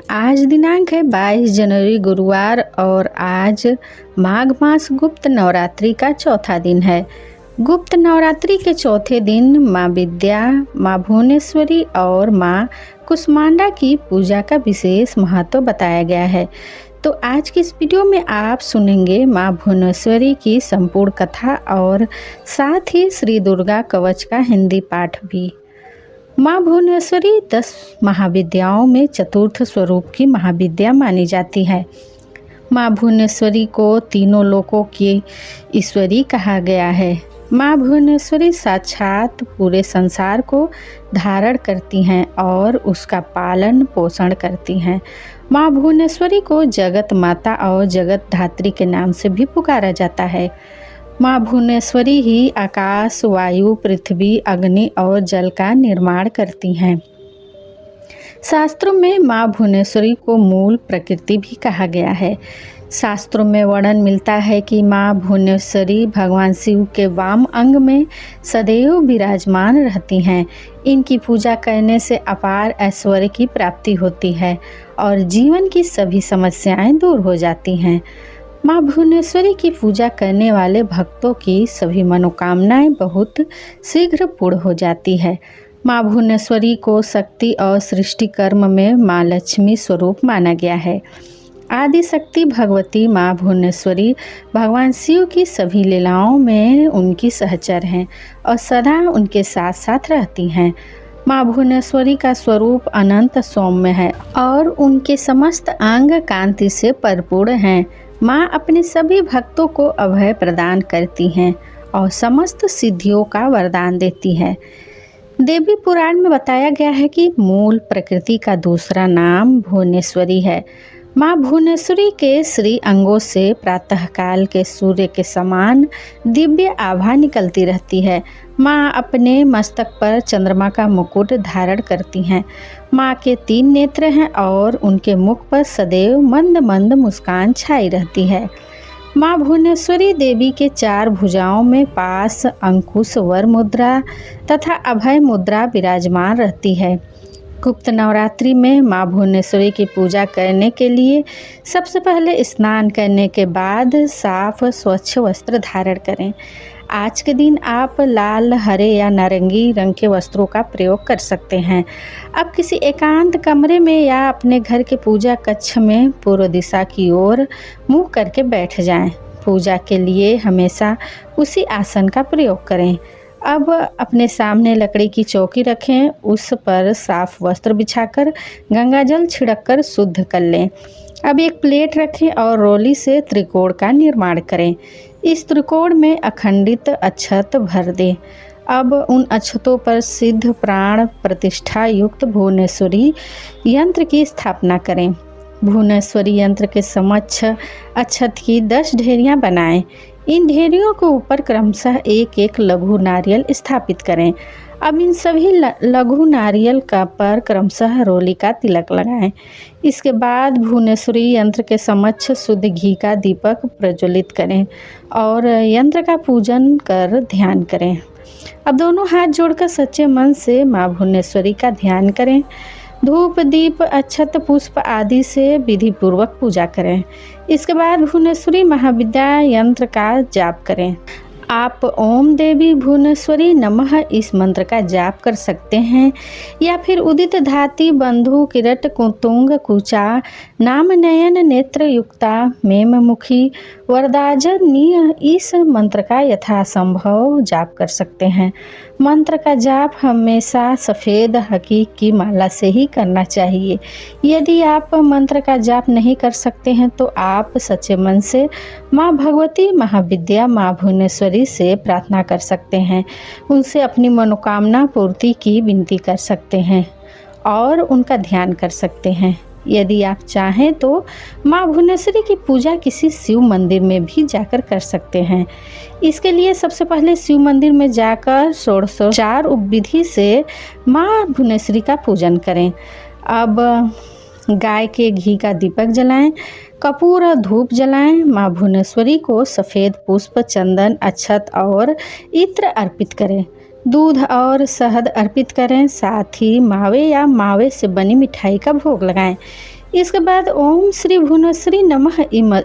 आज दिनांक है 22 जनवरी गुरुवार और आज माघ मास गुप्त नवरात्रि का चौथा दिन है। गुप्त नवरात्रि के चौथे दिन माँ विद्या, माँ भुवनेश्वरी और माँ कुष्मांडा की पूजा का विशेष महत्व बताया गया है। तो आज की इस वीडियो में आप सुनेंगे माँ भुवनेश्वरी की संपूर्ण कथा और साथ ही श्री दुर्गा कवच का हिंदी पाठ भी। माँ भुवनेश्वरी 10 महाविद्याओं में चतुर्थ स्वरूप की महाविद्या मानी जाती है। माँ भुवनेश्वरी को तीनों लोकों की ईश्वरी कहा गया है। माँ भुवनेश्वरी साक्षात पूरे संसार को धारण करती हैं और उसका पालन पोषण करती हैं। माँ भुवनेश्वरी को जगत माता और जगत धात्री के नाम से भी पुकारा जाता है। माँ भुवनेश्वरी ही आकाश, वायु, पृथ्वी, अग्नि और जल का निर्माण करती हैं। शास्त्रों में माँ भुवनेश्वरी को मूल प्रकृति भी कहा गया है। शास्त्रों में वर्णन मिलता है कि माँ भुवनेश्वरी भगवान शिव के वाम अंग में सदैव विराजमान रहती हैं। इनकी पूजा करने से अपार ऐश्वर्य की प्राप्ति होती है और जीवन की सभी समस्याएं दूर हो जाती हैं। माँ भुवनेश्वरी की पूजा करने वाले भक्तों की सभी मनोकामनाएं बहुत शीघ्र पूर्ण हो जाती है। माँ भुवनेश्वरी को शक्ति और सृष्टि कर्म में माँ लक्ष्मी स्वरूप माना गया है। आदि शक्ति भगवती माँ भुवनेश्वरी भगवान शिव की सभी लीलाओं में उनकी सहचर हैं और सदा उनके साथ साथ रहती हैं। माँ भुवनेश्वरी का स्वरूप अनंत सौम्य है और उनके समस्त अंग कांति से परिपूर्ण हैं। माँ अपने सभी भक्तों को अभय प्रदान करती हैं और समस्त सिद्धियों का वरदान देती है। देवी पुराण में बताया गया है कि मूल प्रकृति का दूसरा नाम भुवनेश्वरी है। माँ भुवनेश्वरी के श्री अंगों से प्रातःकाल के सूर्य के समान दिव्य आभा निकलती रहती है। माँ अपने मस्तक पर चंद्रमा का मुकुट धारण करती हैं। माँ के 3 नेत्र हैं और उनके मुख पर सदैव मंद मंद मुस्कान छाई रहती है। माँ भुवनेश्वरी देवी के 4 भुजाओं में पास, अंकुश, वर मुद्रा तथा अभय मुद्रा विराजमान रहती है। गुप्त नवरात्रि में माँ भुवनेश्वरी की पूजा करने के लिए सबसे पहले स्नान करने के बाद साफ स्वच्छ वस्त्र धारण करें। आज के दिन आप लाल, हरे या नारंगी रंग के वस्त्रों का प्रयोग कर सकते हैं। अब किसी एकांत कमरे में या अपने घर के पूजा कक्ष में पूर्व दिशा की ओर मुँह करके बैठ जाएं। पूजा के लिए हमेशा उसी आसन का प्रयोग करें। अब अपने सामने लकड़ी की चौकी रखें, उस पर साफ वस्त्र बिछाकर गंगा जल छिड़ककर शुद्ध कर लें। अब एक प्लेट रखें और रोली से त्रिकोण का निर्माण करें। इस त्रिकोण में अखंडित अक्षत भर दें। अब उन अक्षतों पर सिद्ध प्राण प्रतिष्ठा युक्त भुवनेश्वरी यंत्र की स्थापना करें। भुवनेश्वरी यंत्र के समक्ष अक्षत की 10 ढेरियां बनाएं। इन ढेरियों के ऊपर क्रमशः एक एक लघु नारियल स्थापित करें। अब इन सभी लघु नारियल का पर क्रमशः रोली का तिलक लगाएं। इसके बाद भुवनेश्वरी यंत्र के समक्ष शुद्ध घी का दीपक प्रज्वलित करें और यंत्र का पूजन कर ध्यान करें। अब दोनों हाथ जोड़कर सच्चे मन से माँ भुवनेश्वरी का ध्यान करें। धूप, दीप, अक्षत, पुष्प आदि से विधि पूर्वक पूजा करें। इसके बाद भुवनेश्वरी महाविद्या यंत्र का जाप करें। आप ओम देवी भुवनेश्वरी नमः इस मंत्र का जाप कर सकते हैं या फिर उदित धाति बंधु किरट कुतुंग कुचा नाम नयन नेत्र युक्ता मेम मुखी वरदाजनीय इस मंत्र का यथासंभव जाप कर सकते हैं। मंत्र का जाप हमेशा सफ़ेद हकीक की माला से ही करना चाहिए। यदि आप मंत्र का जाप नहीं कर सकते हैं तो आप सच्चे मन से माँ भगवती महाविद्या माँ भुवनेश्वरी से प्रार्थना कर सकते हैं। उनसे अपनी मनोकामना पूर्ति की विनती कर सकते हैं और उनका ध्यान कर सकते हैं। यदि आप चाहें तो माँ भुवनेश्वरी की पूजा किसी शिव मंदिर में भी जाकर कर सकते हैं। इसके लिए सबसे पहले शिव मंदिर में जाकर षोडशोपचार उपविधि से माँ भुवनेश्वरी का पूजन करें। अब गाय के घी का दीपक जलाएं, कपूर और धूप जलाएं। माँ भुवनेश्वरी को सफ़ेद पुष्प, चंदन, अक्षत और इत्र अर्पित करें। दूध और शहद अर्पित करें। साथ ही मावे या मावे से बनी मिठाई का भोग लगाएं। इसके बाद ओम श्री भुवनेश्वरी नमः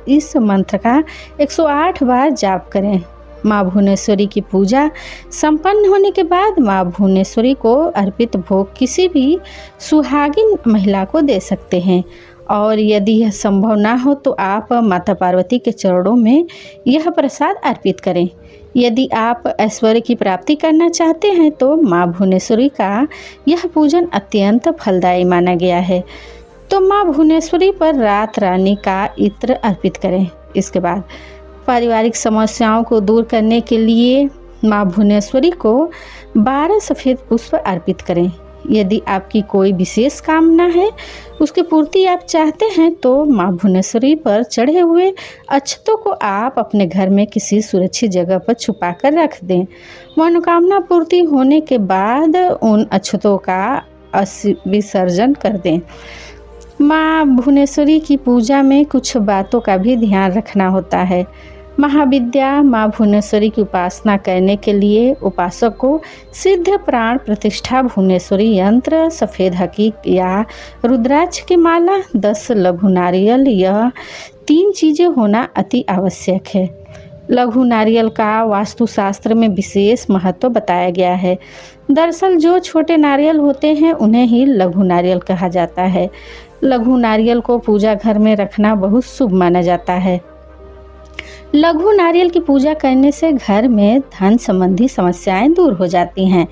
इस मंत्र का 108 बार जाप करें। माँ भुवनेश्वरी की पूजा संपन्न होने के बाद माँ भुवनेश्वरी को अर्पित भोग किसी भी सुहागिन महिला को दे सकते हैं, और यदि यह संभव ना हो तो आप माता पार्वती के चरणों में यह प्रसाद अर्पित करें। यदि आप ऐश्वर्य की प्राप्ति करना चाहते हैं तो माँ भुवनेश्वरी का यह पूजन अत्यंत फलदायी माना गया है। तो माँ भुवनेश्वरी पर रात रानी का इत्र अर्पित करें। इसके बाद पारिवारिक समस्याओं को दूर करने के लिए माँ भुवनेश्वरी को 12 सफ़ेद पुष्प अर्पित करें। यदि आपकी कोई विशेष कामना है, उसकी पूर्ति आप चाहते हैं, तो माँ भुवनेश्वरी पर चढ़े हुए अक्षतों को आप अपने घर में किसी सुरक्षित जगह पर छुपा कर रख दें। मनोकामना पूर्ति होने के बाद उन अक्षतों का विसर्जन कर दें। माँ भुवनेश्वरी की पूजा में कुछ बातों का भी ध्यान रखना होता है। महाविद्या माँ भुवनेश्वरी की उपासना करने के लिए उपासक को सिद्ध प्राण प्रतिष्ठा भुवनेश्वरी यंत्र, सफ़ेद हकीक या रुद्राक्ष की माला, 10 लघु नारियल, यह 3 चीज़ें होना अति आवश्यक है। लघु नारियल का वास्तुशास्त्र में विशेष महत्व बताया गया है। दरअसल जो छोटे नारियल होते हैं उन्हें ही लघु नारियल कहा जाता है। लघु नारियल को पूजा घर में रखना बहुत शुभ माना जाता है। लघु नारियल की पूजा करने से घर में धन संबंधी समस्याएं दूर हो जाती हैं।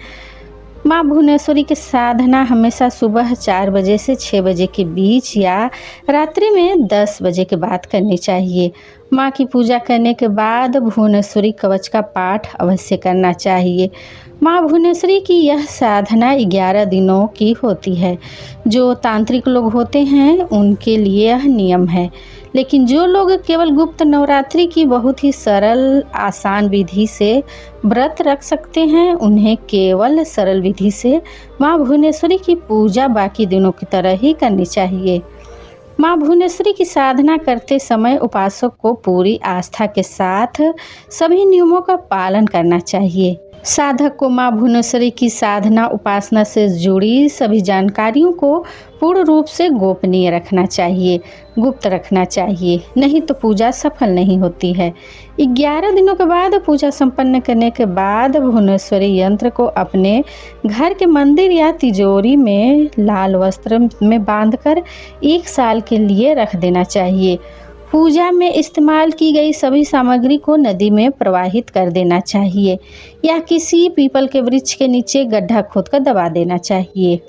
माँ भुवनेश्वरी की साधना हमेशा सुबह 4 बजे से 6 बजे के बीच या रात्रि में 10 बजे के बाद करनी चाहिए। माँ की पूजा करने के बाद भुवनेश्वरी कवच का पाठ अवश्य करना चाहिए। माँ भुवनेश्वरी की यह साधना 11 दिनों की होती है। जो तांत्रिक लोग होते हैं उनके लिए यह नियम है, लेकिन जो लोग केवल गुप्त नवरात्रि की बहुत ही सरल आसान विधि से व्रत रख सकते हैं, उन्हें केवल सरल विधि से माँ भुवनेश्वरी की पूजा बाकी दिनों की तरह ही करनी चाहिए। माँ भुवनेश्वरी की साधना करते समय उपासक को पूरी आस्था के साथ सभी नियमों का पालन करना चाहिए। साधक को माँ भुवनेश्वरी की साधना उपासना से जुड़ी सभी जानकारियों को पूर्ण रूप से गोपनीय रखना चाहिए, गुप्त रखना चाहिए, नहीं तो पूजा सफल नहीं होती है। 11 दिनों के बाद पूजा संपन्न करने के बाद भुवनेश्वरी यंत्र को अपने घर के मंदिर या तिजोरी में लाल वस्त्र में बांधकर 1 साल के लिए रख देना चाहिए। पूजा में इस्तेमाल की गई सभी सामग्री को नदी में प्रवाहित कर देना चाहिए या किसी पीपल के वृक्ष के नीचे गड्ढा खोदकर दबा देना चाहिए।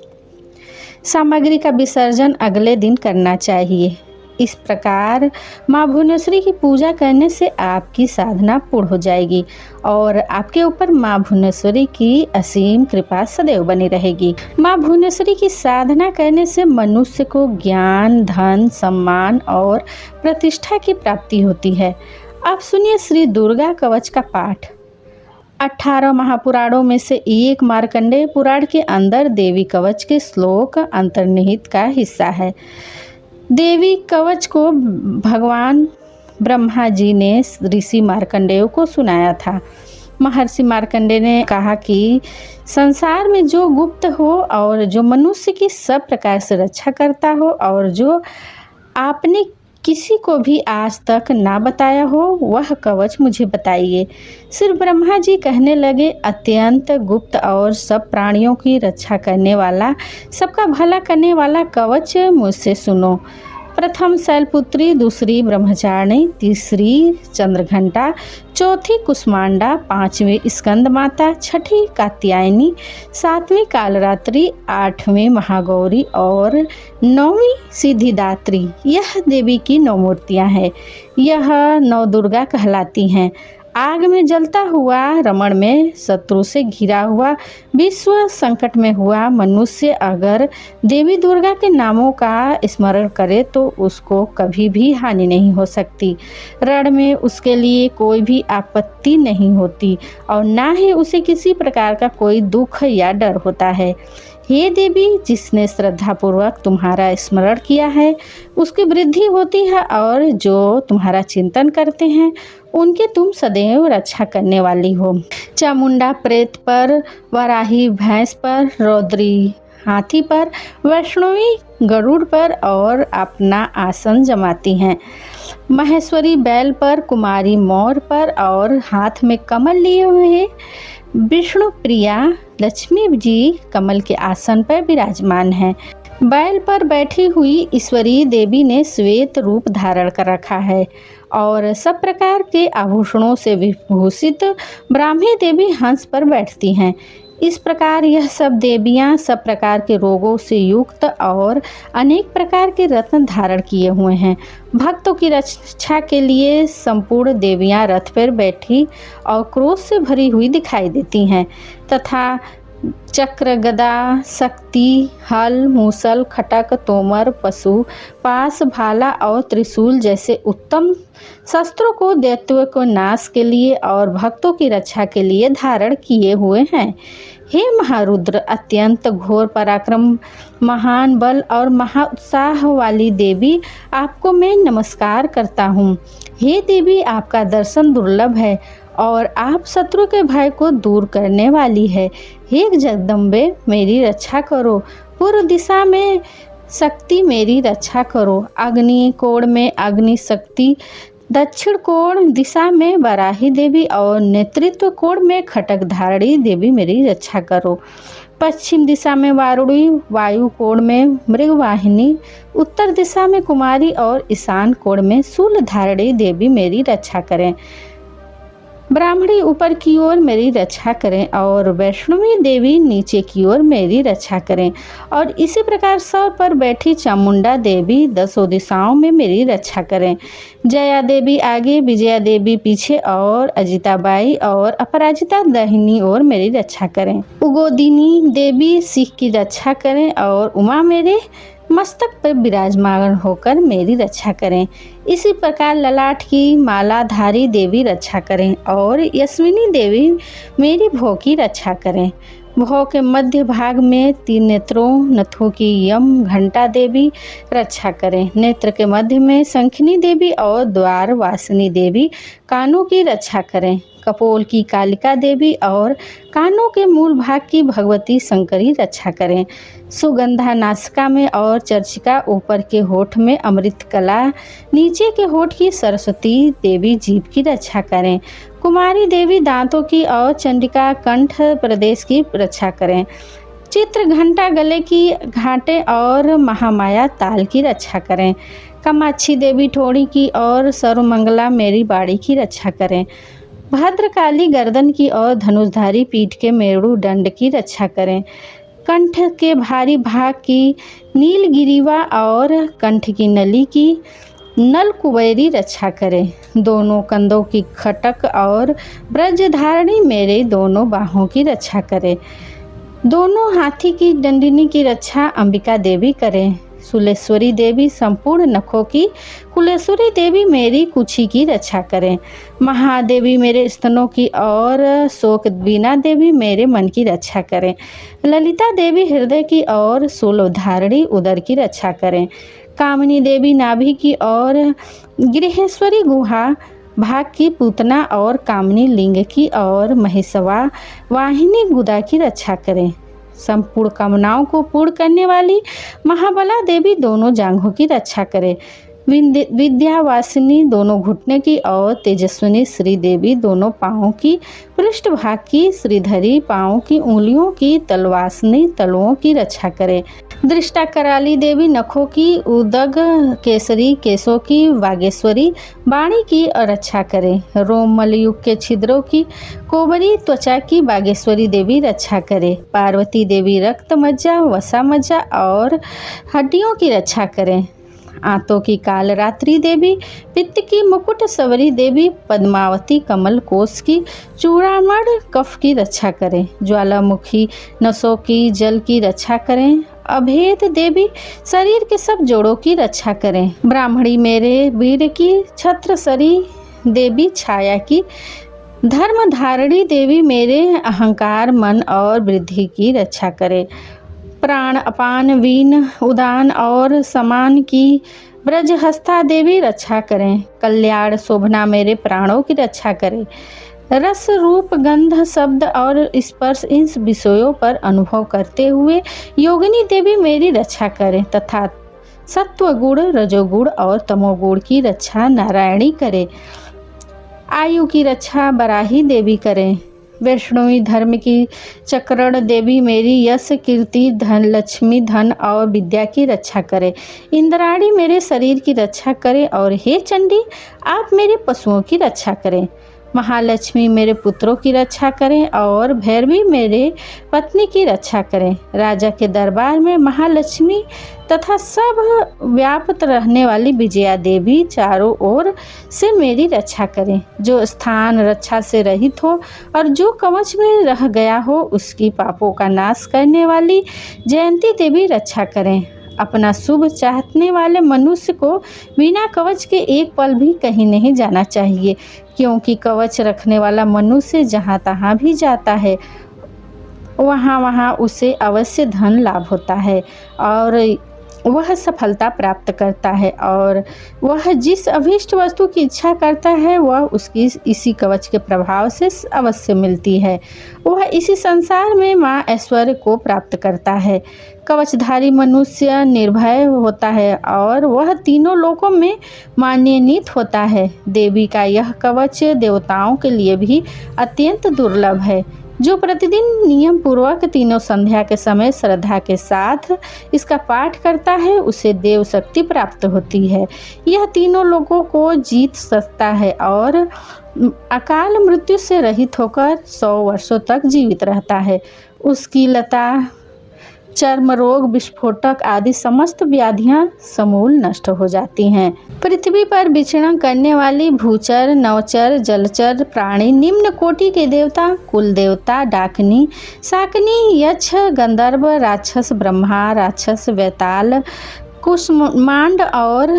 सामग्री का विसर्जन अगले दिन करना चाहिए। इस प्रकार माँ भुवनेश्वरी की पूजा करने से आपकी साधना पूर्ण हो जाएगी और आपके ऊपर माँ भुवनेश्वरी की असीम कृपा सदैव बनी रहेगी। माँ भुवनेश्वरी की साधना करने से मनुष्य को ज्ञान, धन, सम्मान और प्रतिष्ठा की प्राप्ति होती है। अब सुनिए श्री दुर्गा कवच का पाठ। 18 महापुराणों में से एक मार्कंडेय पुराण के अंदर देवी कवच के श्लोक अंतर्निहित का हिस्सा है। देवी कवच को भगवान ब्रह्मा जी ने ऋषि मार्कंडेय को सुनाया था। महर्षि मार्कंडेय ने कहा कि संसार में जो गुप्त हो और जो मनुष्य की सब प्रकार से रक्षा करता हो और जो आपने किसी को भी आज तक ना बताया हो, वह कवच मुझे बताइए। सिर्फ ब्रह्मा जी कहने लगे, अत्यंत गुप्त और सब प्राणियों की रक्षा करने वाला, सबका भला करने वाला कवच मुझसे सुनो। प्रथम शैलपुत्री, दूसरी ब्रह्मचारिणी, तीसरी चंद्रघंटा, चौथी कुष्मांडा, 5वीं स्कंद माता, 6ठी कात्यायनी, 7वीं कालरात्रि, 8वीं महागौरी और 9वीं सिद्धिदात्री। यह देवी की 9 मूर्तियां हैं। यह 9 दुर्गा कहलाती हैं। आग में जलता हुआ, रमण में शत्रु से घिरा हुआ, विश्व संकट में हुआ मनुष्य अगर देवी दुर्गा के नामों का स्मरण करे तो उसको कभी भी हानि नहीं हो सकती। रण में उसके लिए कोई भी आपत्ति नहीं होती और ना ही उसे किसी प्रकार का कोई दुख या डर होता है। हे देवी, जिसने श्रद्धापूर्वक तुम्हारा स्मरण किया है उसकी वृद्धि होती है और जो तुम्हारा चिंतन करते हैं उनके तुम सदैव रक्षा करने वाली हो। चामुंडा प्रेत पर, वराही भैंस पर, रौद्री हाथी पर, वैष्णवी गरुड़ पर और अपना आसन जमाती हैं। महेश्वरी बैल पर, कुमारी मोर पर और हाथ में कमल लिए हुए विष्णु प्रिया लक्ष्मी जी कमल के आसन पर विराजमान हैं। बैल पर बैठी हुई ईश्वरीय देवी ने श्वेत रूप धारण कर रखा है और सब प्रकार के आभूषणों से विभूषित ब्राह्मी देवी हंस पर बैठती हैं। इस प्रकार यह सब देवियां सब प्रकार के रोगों से युक्त और अनेक प्रकार के रत्न धारण किए हुए हैं। भक्तों की रक्षा के लिए संपूर्ण देवियां रथ पर बैठी और क्रोध से भरी हुई दिखाई देती हैं तथा चक्र, गदा, शक्ति, हल, मूसल, खटक, तोमर, पशु, पास, भाला और त्रिशूल जैसे उत्तम शस्त्रों को दैत्यों को नाश के लिए और भक्तों की रक्षा के लिए धारण किए हुए हैं। हे महारुद्र, अत्यंत घोर पराक्रम, महान बल और महाउत्साह वाली देवी, आपको मैं नमस्कार करता हूँ। हे देवी, आपका दर्शन दुर्लभ है और आप शत्रु के भय को दूर करने वाली है। हे जगदम्बे, मेरी रक्षा करो। पूर्व दिशा में शक्ति मेरी रक्षा करो। अग्नि कोण में अग्नि शक्ति, दक्षिण कोण दिशा में वराही देवी और नेतृत्व कोण में खटक धारणी देवी मेरी रक्षा करो। पश्चिम दिशा में वारुणी, वायु कोण में मृगवाहिनी, उत्तर दिशा में कुमारी और ईशान कोण में शूल धारणी देवी मेरी रक्षा करें। ब्राह्मणी ऊपर की ओर मेरी रक्षा करें और वैष्णवी देवी नीचे की ओर मेरी रक्षा करें। और इसी प्रकार सौर पर बैठी चामुंडा देवी दसों दिशाओं में मेरी रक्षा करें। जया देवी आगे, विजया देवी पीछे और अजिताबाई और अपराजिता दाहिनी ओर मेरी रक्षा करें। उगोदिनी देवी सिंह की रक्षा करें और उमा मेरे मस्तक पर विराजमान होकर मेरी रक्षा करें। इसी प्रकार ललाट की मालाधारी देवी रक्षा करें और यशविनी देवी मेरी भौ की रक्षा करें। भौ के मध्य भाग में 3 नेत्रों नथों की यम घंटा देवी रक्षा करें। नेत्र के मध्य में शंखिनी देवी और द्वार वासिनी देवी कानों की रक्षा करें। कपोल की कालिका देवी और कानों के मूल भाग की भगवती शंकरी रक्षा करें। सुगंधा नासिका में और चर्चिका ऊपर के होठ में अमृत कला, नीचे के होठ की सरस्वती देवी जीभ की रक्षा करें। कुमारी देवी दांतों की और चंडिका कंठ प्रदेश की रक्षा करें। चित्र घंटा गले की घाटे और महामाया ताल की रक्षा करें। कामाक्षी देवी ठोड़ी की और सर्वमंगला मेरी बाड़ी की रक्षा करें। भद्रकाली गर्दन की और धनुषधारी पीठ के मेरु दंड की रक्षा करें। कंठ के भारी भाग की नीलगिरीवा और कंठ की नली की नल कुबेरी रक्षा करें। दोनों कंधों की खटक और ब्रजधारणी मेरे दोनों बाहों की रक्षा करें। दोनों हाथी की दंडिनी की रक्षा अंबिका देवी करें। सुलेश्वरी देवी संपूर्ण नखों की, कुलेश्वरी देवी मेरी कुछी की रक्षा करें। महादेवी मेरे स्तनों की और शोकवीणा देवी मेरे मन की रक्षा करें। ललिता देवी हृदय की और शूलधारणी उदर की रक्षा करें। कामिनी देवी नाभि की और गृहेश्वरी गुहा भाग की पूतना और कामिनी लिंग की और महिषवा वाहिनी गुदा की रक्षा करें। संपूर्ण कामनाओं को पूर्ण करने वाली महाबला देवी दोनों जांघों की रक्षा करे। विद्यावासिनी दोनों घुटने की और तेजस्विनी श्री देवी दोनों पाँवों की, पृष्ठभाग की, श्रीधरी पाँवों की, उंगलियों की, तलवासिनी तलुओं की रक्षा करे। दृष्टा कराली देवी नखों की, उदग केसरी केशों की, वागेश्वरी वाणी की रक्षा करे। रोम मलयुग के छिद्रों की, कोबरी त्वचा की बागेश्वरी देवी रक्षा करे। पार्वती देवी रक्त मज्जा, वसा मज्जा और हड्डियों की रक्षा करें। आंतों की कालरात्रि देवी, पित्त की मुकुट सवरी देवी, पद्मावती कमल कोश की, चूड़ामण कफ की रक्षा करें। ज्वालामुखी नसों की जल की रक्षा करें। अभेद देवी शरीर के सब जोड़ों की रक्षा करें। ब्राह्मणी मेरे वीर की, छत्रसरी देवी छाया की, धर्मधारणी देवी मेरे अहंकार मन और वृद्धि की रक्षा करे। प्राण अपान वीन उदान और समान की ब्रजहस्ता देवी रक्षा करें। कल्याण शोभना मेरे प्राणों की रक्षा करे। रस, रूप, गंध, शब्द और स्पर्श इन विषयों पर अनुभव करते हुए योगिनी देवी मेरी रक्षा करें तथा सत्व गुण, रजोगुण और तमोगुण की रक्षा नारायणी करे। आयु की रक्षा बराही देवी करें। वैष्णवी धर्म की चक्रण देवी मेरी यश, कीर्ति, धन, लक्ष्मी, धन और विद्या की रक्षा करे। इंद्राणी मेरे शरीर की रक्षा करे और हे चंडी आप मेरे पशुओं की रक्षा करें। महालक्ष्मी मेरे पुत्रों की रक्षा करें और भैरवी मेरे पत्नी की रक्षा करें। राजा के दरबार में महालक्ष्मी तथा सब व्याप्त रहने वाली विजया देवी चारों ओर से मेरी रक्षा करें। जो स्थान रक्षा से रहित हो और जो कवच में रह गया हो उसकी पापों का नाश करने वाली जयंती देवी रक्षा करें। अपना शुभ चाहने वाले मनुष्य को बिना कवच के एक पल भी कहीं नहीं जाना चाहिए, क्योंकि कवच रखने वाला मनुष्य जहाँ तहाँ भी जाता है वहाँ उसे अवश्य धन लाभ होता है और वह सफलता प्राप्त करता है और वह जिस अभीष्ट वस्तु की इच्छा करता है वह उसकी इसी कवच के प्रभाव से अवश्य मिलती है। वह इसी संसार में माँ ऐश्वर्य को प्राप्त करता है। कवचधारी मनुष्य निर्भय होता है और वह तीनों लोकों में मान्यान्वित होता है। देवी का यह कवच देवताओं के लिए भी अत्यंत दुर्लभ है। जो प्रतिदिन नियम पूर्वक तीनों संध्या के समय श्रद्धा के साथ इसका पाठ करता है उसे देव शक्ति प्राप्त होती है। यह तीनों लोगों को जीत सकता है और अकाल मृत्यु से रहित होकर 100 वर्षों तक जीवित रहता है। उसकी लता, चर्म रोग, विस्फोटक आदि समस्त व्याधियां समूल नष्ट हो जाती हैं। पृथ्वी पर विचरण करने वाली भूचर, नवचर, जलचर प्राणी, निम्न कोटि के देवता, कुल देवता, डाकनी, शाकनी, यक्ष, गंधर्व, राक्षस, ब्रह्मा, राक्षस, वैताल, कुष्मांड और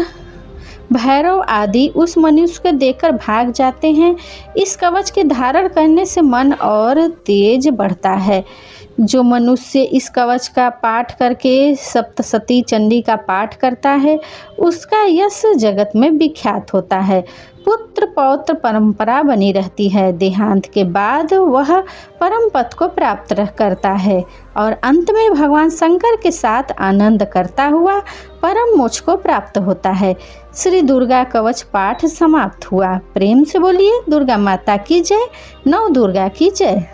भैरव आदि उस मनुष्य को देखकर भाग जाते हैं। इस कवच के धारण करने से मन और तेज बढ़ता है। जो मनुष्य इस कवच का पाठ करके सप्तशती चंडी का पाठ करता है उसका यश जगत में विख्यात होता है। पुत्र पौत्र परंपरा बनी रहती है। देहांत के बाद वह परम पद को प्राप्त करता है और अंत में भगवान शंकर के साथ आनंद करता हुआ परम मोक्ष को प्राप्त होता है। श्री दुर्गा कवच पाठ समाप्त हुआ। प्रेम से बोलिए दुर्गा माता की जय। नव दुर्गा की जय।